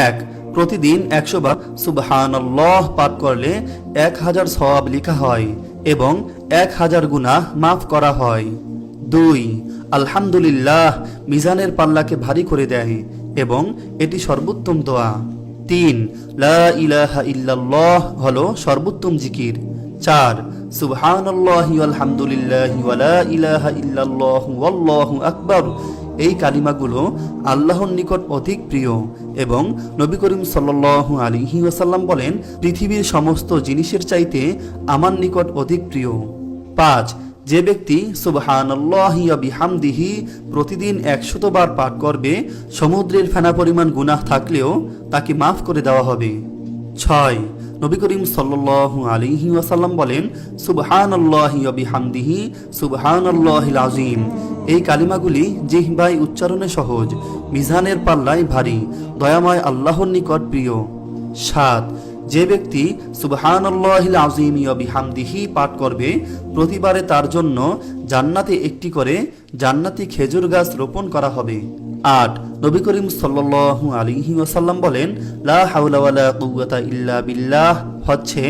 এক, প্রতিদিন 100 বার সুবহানাল্লাহ পাঠ করলে 1000 সওয়াব লেখা হয় এবং 1000 গুনাহ মাফ করা হয়। 2, আলহামদুলিল্লাহ মিজানের পাল্লাকে ভারী করে দেয় এবং এটি সর্বোত্তম দোয়া। 3, লা ইলাহা ইল্লাল্লাহ হলো সর্বোত্তম জিকির। 4, সুবহানাল্লাহি ওয়ালহামদুলিল্লাহি ওয়া লা ইলাহা ইল্লাল্লাহু ওয়াল্লাহু আকবার এই কালিমাগুলো আল্লাহর নিকট অধিক প্রিয় এবং নবী করিম সাল্লাল্লাহু আলাইহি ওয়াসাল্লাম বলেন, পৃথিবীর সমস্ত জিনিসের চাইতে আমার নিকট অধিক প্রিয়। 5, যে ব্যক্তি সুবহানাল্লাহি ওয়া বিহামদিহি প্রতিদিন 100 বার পাঠ করবে, সমুদ্রের ফেনা পরিমাণ গুনাহ থাকলেও তাকে মাফ করে দেওয়া হবে। 6, নবী করিম সাল্লাল্লাহু আলাইহি ওয়াসাল্লাম বলেন, সুবহানাল্লাহি ওয়া বিহামদিহি সুবহানাল্লাহিল আযীম এই কালিমাগুলি জিহ্বায় উচ্চারণে সহজ, মিজানের পাল্লায় ভারী, দয়াময় আল্লাহর নিকট প্রিয়। 7, যে ব্যক্তি সুবহানাল্লাহিল আযীম ওয়া বিহামদিহি পাঠ করবে, প্রতিবারে তার জন্য জান্নাতে একটি করে জান্নাতি খেজুর গাছ রোপণ করা হবে। 8, নবী করিম সাল্লাল্লাহু আলাইহি ওয়াসাল্লাম বলেন, লা হাওলা ওয়ালা কুওয়াতা ইল্লা বিল্লাহ হচ্ছে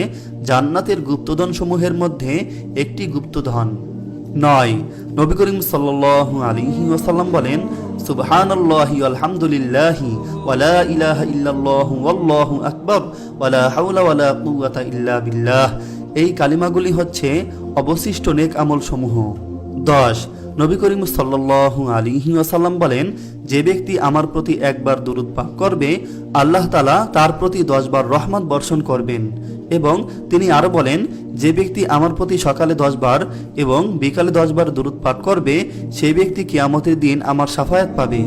জান্নাতের গুপ্তধন সমূহের মধ্যে একটি গুপ্তধন। 9, নবী করিম সাল্লাল্লাহু আলাইহি ওয়াসাল্লাম বলেন, সুবহানাল্লাহি আলহামদুলিল্লাহি ওয়া লা ইলাহা ইল্লাল্লাহু ওয়াল্লাহু আকবার ওয়া লা হাওলা ওয়া লা কুওয়াতা ইল্লা বিল্লাহ এই কালিমাগুলি হচ্ছে অবশিষ্ট নেক আমল সমূহ। 10, নবী করিম সাল্লাল্লাহু আলাইহি ওয়াসাল্লাম বলেন, যে ব্যক্তি আমার প্রতি একবার দুরূদ পাঠ করবে, আল্লাহ তাআলা তার প্রতি 10 বার রহমত বর্ষণ করবেন। এবং তিনি আরো বলেন, যে ব্যক্তি আমার প্রতি সকালে 10 বার এবং বিকালে 10 বার দুরূদ পাঠ করবে, সেই ব্যক্তি কিয়ামতের দিন আমার শাফায়াত পাবে।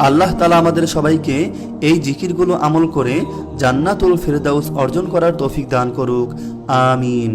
আল্লাহ তাআলা আমাদের সবাইকে এই জিকিরগুলো আমল করে জান্নাতুল ফেরদাউস অর্জন করার তৌফিক দান করুক। আমিন।